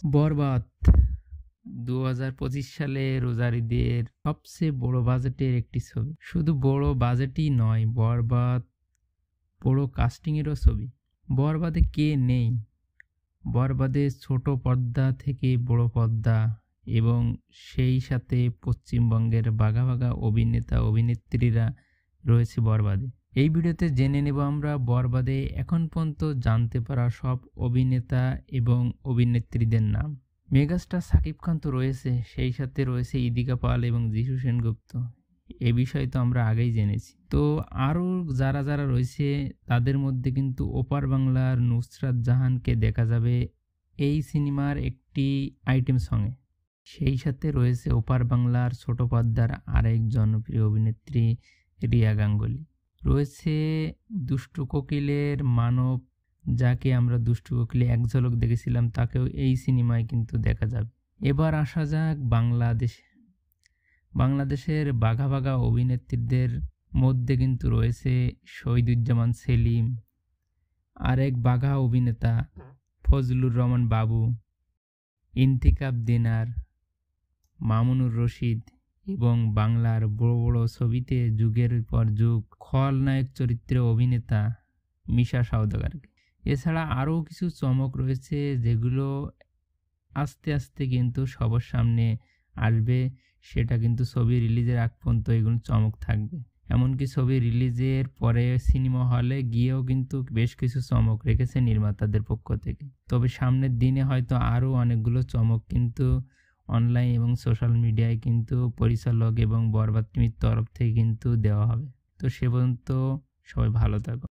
বরবাদ ২০২৫ সালে রোজার ঈদের সবচেয়ে বড় বাজেটের একটি ছবি। শুধু বড় বাজেটই নয়, বরবাদ বড় কাস্টিংয়েরও ছবি। বরবাদে কে নেই? বরবাদে ছোট পর্দা থেকে বড় পর্দা এবং সেই সাথে পশ্চিমবঙ্গের বাঘা বাঘা অভিনেতা অভিনেত্রীরা রয়েছে বরবাদে। এই ভিডিওতে জেনে নেব আমরা বরবাদে এখন পর্যন্ত জানতে পারা সব অভিনেতা এবং অভিনেত্রীদের নাম। মেগাস্টার সাকিব খান তো রয়েছে, সেই সাথে রয়েছে ইদিকা পাল এবং যিশু সেনগুপ্ত। এ বিষয়ে তো আমরা আগেই জেনেছি। তো আরও যারা যারা রয়েছে তাদের মধ্যে কিন্তু ওপার বাংলার নুসরাত জাহানকে দেখা যাবে এই সিনেমার একটি আইটেম সঙ্গে। সেই সাথে রয়েছে ওপার বাংলার ছোট পর্দার আরেক জনপ্রিয় অভিনেত্রী রিয়া গাঙ্গুলি। রয়েছে দুষ্টু কোকিলের মানব, যাকে আমরা দুষ্টু কোকিলে এক ঝলক দেখেছিলাম, তাকেও এই সিনেমায় কিন্তু দেখা যাবে। এবার আসা যাক বাংলাদেশের বাঘা বাঘা অভিনেত্রীদের মধ্যে কিন্তু রয়েছে শহীদুজ্জামান সেলিম, আরেক বাঘা অভিনেতা ফজলুর রহমান বাবু, ইন্তিকাব দিনার, মামুনুর রশিদ এবং বাংলার বড় বড় ছবিতে যুগের পর যুগ খলনায়ক চরিত্রে অভিনেতা মিশা সওদাগর। এছাড়া আরও কিছু চমক রয়েছে যেগুলো আস্তে আস্তে কিন্তু সবার সামনে আসবে। সেটা কিন্তু ছবি রিলিজের আগ পর্যন্ত এগুলো চমক থাকবে। এমনকি ছবি রিলিজের পরে সিনেমা হলে গিয়েও কিন্তু বেশ কিছু চমক রেখেছে নির্মাতাদের পক্ষ থেকে। তবে সামনের দিনে হয়তো আরও অনেকগুলো চমক কিন্তু অনলাইন এবং সোশ্যাল মিডিয়ায় কিন্তু পরিচালক এবং বরবাদ টিমের তরফ থেকে কিন্তু দেওয়া হবে। তো সে পর্যন্ত সবাই ভালো থাকুন।